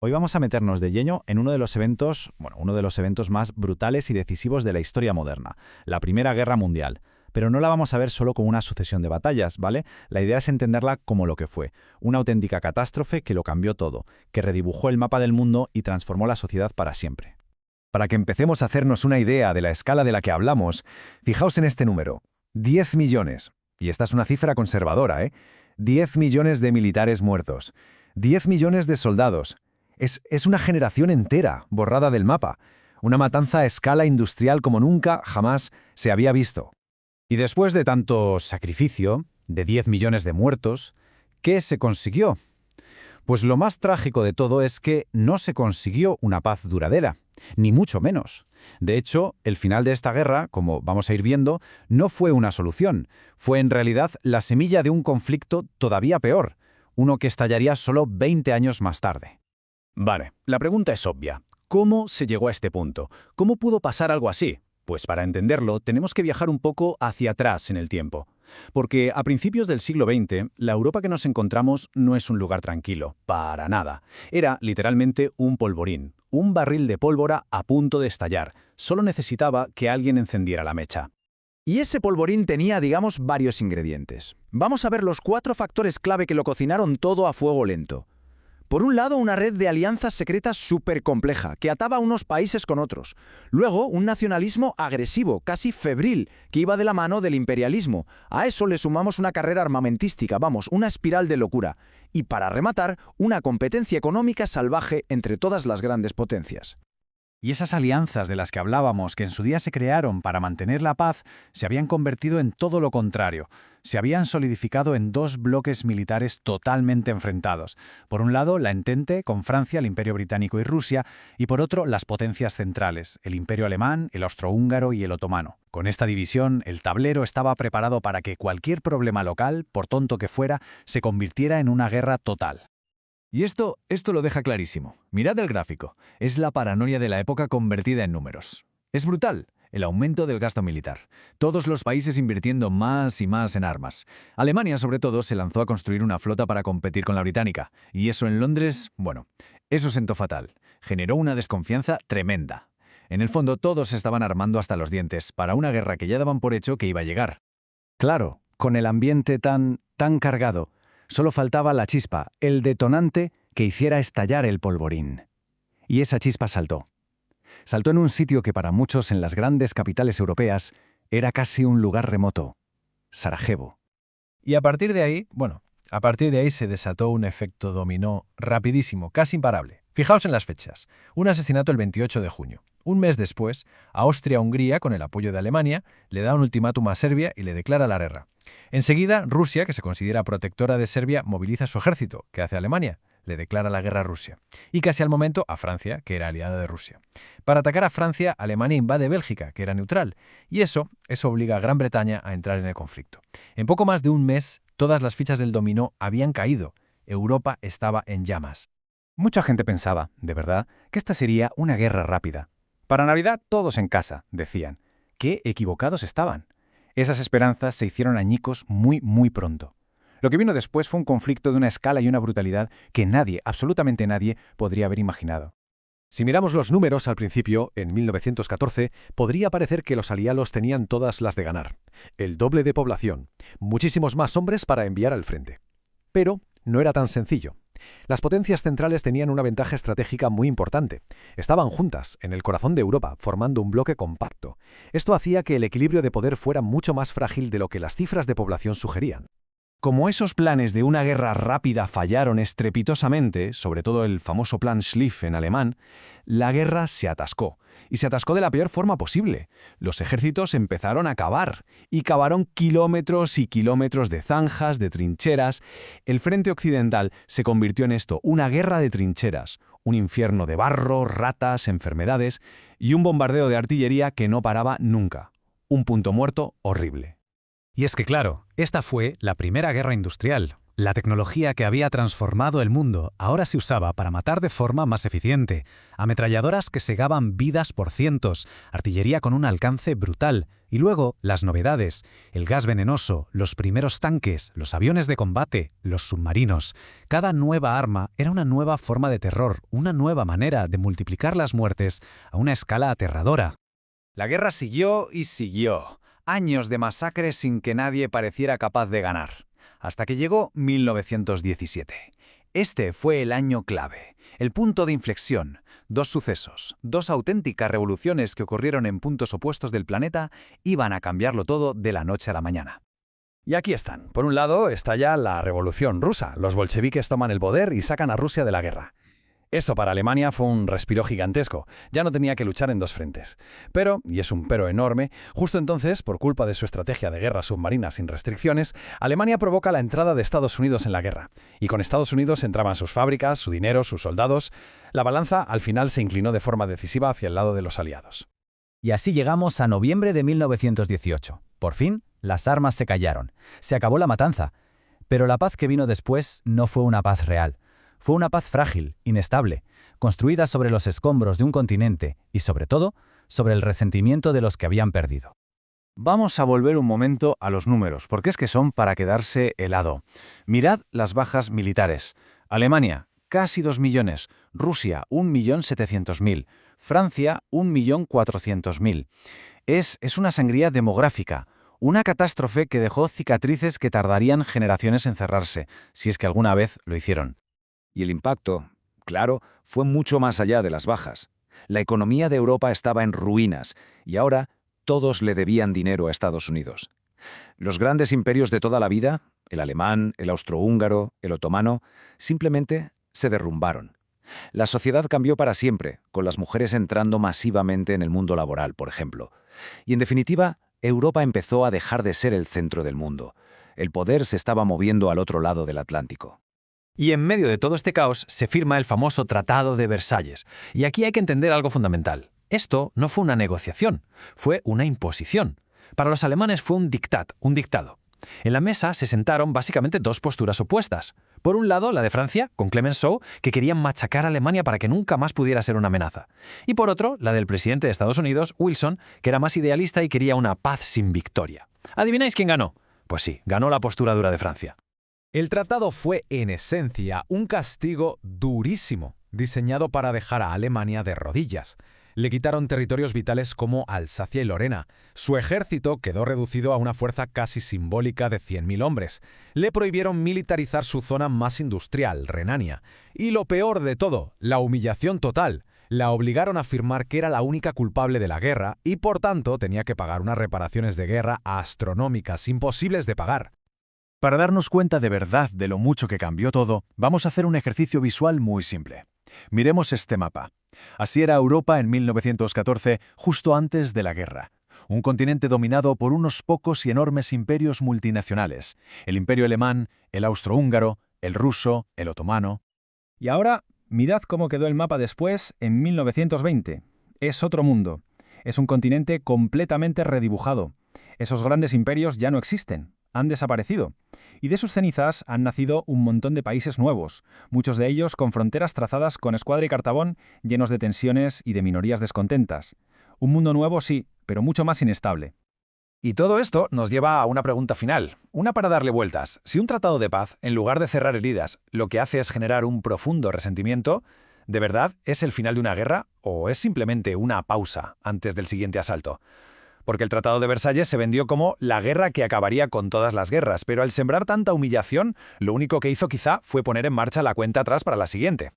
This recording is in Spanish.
Hoy vamos a meternos de lleno en uno de los eventos más brutales y decisivos de la historia moderna, la Primera Guerra Mundial. Pero no la vamos a ver solo como una sucesión de batallas, ¿vale? La idea es entenderla como lo que fue, una auténtica catástrofe que lo cambió todo, que redibujó el mapa del mundo y transformó la sociedad para siempre. Para que empecemos a hacernos una idea de la escala de la que hablamos, fijaos en este número, 10 millones. Y esta es una cifra conservadora, ¿eh? 10 millones de militares muertos, 10 millones de soldados. Es una generación entera, borrada del mapa. Una matanza a escala industrial como nunca, jamás se había visto. Y después de tanto sacrificio, de 10 millones de muertos, ¿qué se consiguió? Pues lo más trágico de todo es que no se consiguió una paz duradera, ni mucho menos. De hecho, el final de esta guerra, como vamos a ir viendo, no fue una solución. Fue en realidad la semilla de un conflicto todavía peor, uno que estallaría solo 20 años más tarde. Vale, la pregunta es obvia. ¿Cómo se llegó a este punto? ¿Cómo pudo pasar algo así? Pues para entenderlo, tenemos que viajar un poco hacia atrás en el tiempo. Porque a principios del siglo XX, la Europa que nos encontramos no es un lugar tranquilo, para nada. Era literalmente un polvorín, un barril de pólvora a punto de estallar. Solo necesitaba que alguien encendiera la mecha. Y ese polvorín tenía, digamos, varios ingredientes. Vamos a ver los 4 factores clave que lo cocinaron todo a fuego lento. Por un lado, una red de alianzas secretas súper compleja, que ataba a unos países con otros. Luego, un nacionalismo agresivo, casi febril, que iba de la mano del imperialismo. A eso le sumamos una carrera armamentística, vamos, una espiral de locura. Y para rematar, una competencia económica salvaje entre todas las grandes potencias. Y esas alianzas de las que hablábamos, que en su día se crearon para mantener la paz, se habían convertido en todo lo contrario. Se habían solidificado en 2 bloques militares totalmente enfrentados. Por un lado, la Entente, con Francia, el Imperio Británico y Rusia, y por otro, las potencias centrales, el Imperio Alemán, el Austrohúngaro y el Otomano. Con esta división, el tablero estaba preparado para que cualquier problema local, por tonto que fuera, se convirtiera en una guerra total. Y esto lo deja clarísimo. Mirad el gráfico. Es la paranoia de la época convertida en números. Es brutal, el aumento del gasto militar. Todos los países invirtiendo más y más en armas. Alemania, sobre todo, se lanzó a construir una flota para competir con la británica. Y eso en Londres, bueno, eso sentó fatal. Generó una desconfianza tremenda. En el fondo, todos se estaban armando hasta los dientes para una guerra que ya daban por hecho que iba a llegar. Claro, con el ambiente tan cargado, solo faltaba la chispa, el detonante que hiciera estallar el polvorín. Y esa chispa saltó. Saltó en un sitio que para muchos en las grandes capitales europeas era casi un lugar remoto, Sarajevo. Y a partir de ahí se desató un efecto dominó rapidísimo, casi imparable. Fijaos en las fechas. Un asesinato el 28 de junio. Un mes después, Austria-Hungría, con el apoyo de Alemania, le da un ultimátum a Serbia y le declara la guerra. Enseguida, Rusia, que se considera protectora de Serbia, moviliza su ejército. ¿Qué hace Alemania? Le declara la guerra a Rusia. Y casi al momento a Francia, que era aliada de Rusia. Para atacar a Francia, Alemania invade Bélgica, que era neutral. Y eso obliga a Gran Bretaña a entrar en el conflicto. En poco más de un mes, todas las fichas del dominó habían caído. Europa estaba en llamas. Mucha gente pensaba, de verdad, que esta sería una guerra rápida. Para Navidad todos en casa, decían. ¡Qué equivocados estaban! Esas esperanzas se hicieron añicos muy pronto. Lo que vino después fue un conflicto de una escala y una brutalidad que nadie, absolutamente nadie, podría haber imaginado. Si miramos los números al principio, en 1914, podría parecer que los aliados tenían todas las de ganar. El doble de población, muchísimos más hombres para enviar al frente. Pero no era tan sencillo. Las potencias centrales tenían una ventaja estratégica muy importante. Estaban juntas, en el corazón de Europa, formando un bloque compacto. Esto hacía que el equilibrio de poder fuera mucho más frágil de lo que las cifras de población sugerían. Como esos planes de una guerra rápida fallaron estrepitosamente, sobre todo el famoso plan Schlieff en alemán, la guerra se atascó. Y se atascó de la peor forma posible. Los ejércitos empezaron a cavar, y cavaron kilómetros y kilómetros de zanjas, de trincheras. El frente occidental se convirtió en esto, una guerra de trincheras, un infierno de barro, ratas, enfermedades, y un bombardeo de artillería que no paraba nunca. Un punto muerto horrible. Y es que claro, esta fue la primera guerra industrial, La tecnología que había transformado el mundo ahora se usaba para matar de forma más eficiente. Ametralladoras que segaban vidas por cientos, artillería con un alcance brutal, y luego las novedades, el gas venenoso, los primeros tanques, los aviones de combate, los submarinos. Cada nueva arma era una nueva forma de terror, una nueva manera de multiplicar las muertes a una escala aterradora. La guerra siguió y siguió. Años de masacres sin que nadie pareciera capaz de ganar. Hasta que llegó 1917. Este fue el año clave, el punto de inflexión. Dos sucesos, dos auténticas revoluciones que ocurrieron en puntos opuestos del planeta, iban a cambiarlo todo de la noche a la mañana. Y aquí están. Por un lado está ya la Revolución Rusa. Los bolcheviques toman el poder y sacan a Rusia de la guerra. Esto para Alemania fue un respiro gigantesco. Ya no tenía que luchar en dos frentes. Pero, y es un pero enorme, justo entonces, por culpa de su estrategia de guerra submarina sin restricciones, Alemania provoca la entrada de Estados Unidos en la guerra. Y con Estados Unidos entraban sus fábricas, su dinero, sus soldados. La balanza al final se inclinó de forma decisiva hacia el lado de los aliados. Y así llegamos a noviembre de 1918. Por fin, las armas se callaron. Se acabó la matanza. Pero la paz que vino después no fue una paz real. Fue una paz frágil, inestable, construida sobre los escombros de un continente y, sobre todo, sobre el resentimiento de los que habían perdido. Vamos a volver un momento a los números, porque es que son para quedarse helado. Mirad las bajas militares. Alemania, casi 2 millones. Rusia, 1.700.000. Francia, 1.400.000. Es una sangría demográfica. Una catástrofe que dejó cicatrices que tardarían generaciones en cerrarse, si es que alguna vez lo hicieron. Y el impacto, claro, fue mucho más allá de las bajas. La economía de Europa estaba en ruinas y ahora todos le debían dinero a Estados Unidos. Los grandes imperios de toda la vida, el alemán, el austrohúngaro, el otomano, simplemente se derrumbaron. La sociedad cambió para siempre, con las mujeres entrando masivamente en el mundo laboral, por ejemplo. Y en definitiva, Europa empezó a dejar de ser el centro del mundo. El poder se estaba moviendo al otro lado del Atlántico. Y en medio de todo este caos se firma el famoso Tratado de Versalles. Y aquí hay que entender algo fundamental. Esto no fue una negociación, fue una imposición. Para los alemanes fue un dictat, un dictado. En la mesa se sentaron básicamente dos posturas opuestas. Por un lado, la de Francia, con Clemenceau, que querían machacar a Alemania para que nunca más pudiera ser una amenaza. Y por otro, la del presidente de Estados Unidos, Wilson, que era más idealista y quería una paz sin victoria. ¿Adivináis quién ganó? Pues sí, ganó la postura dura de Francia. El tratado fue, en esencia, un castigo durísimo, diseñado para dejar a Alemania de rodillas. Le quitaron territorios vitales como Alsacia y Lorena. Su ejército quedó reducido a una fuerza casi simbólica de 100.000 hombres. Le prohibieron militarizar su zona más industrial, Renania. Y lo peor de todo, la humillación total. La obligaron a afirmar que era la única culpable de la guerra y, por tanto, tenía que pagar unas reparaciones de guerra astronómicas, imposibles de pagar. Para darnos cuenta de verdad de lo mucho que cambió todo, vamos a hacer un ejercicio visual muy simple. Miremos este mapa. Así era Europa en 1914, justo antes de la guerra. Un continente dominado por unos pocos y enormes imperios multinacionales. El imperio alemán, el austrohúngaro, el ruso, el otomano. Y ahora, mirad cómo quedó el mapa después, en 1920. Es otro mundo. Es un continente completamente redibujado. Esos grandes imperios ya no existen. Han desaparecido. Y de sus cenizas han nacido un montón de países nuevos, muchos de ellos con fronteras trazadas con escuadra y cartabón, llenos de tensiones y de minorías descontentas. Un mundo nuevo sí, pero mucho más inestable. Y todo esto nos lleva a una pregunta final, una para darle vueltas. Si un tratado de paz, en lugar de cerrar heridas, lo que hace es generar un profundo resentimiento, ¿de verdad es el final de una guerra o es simplemente una pausa antes del siguiente asalto? Porque el Tratado de Versalles se vendió como la guerra que acabaría con todas las guerras, pero al sembrar tanta humillación, lo único que hizo quizá fue poner en marcha la cuenta atrás para la siguiente.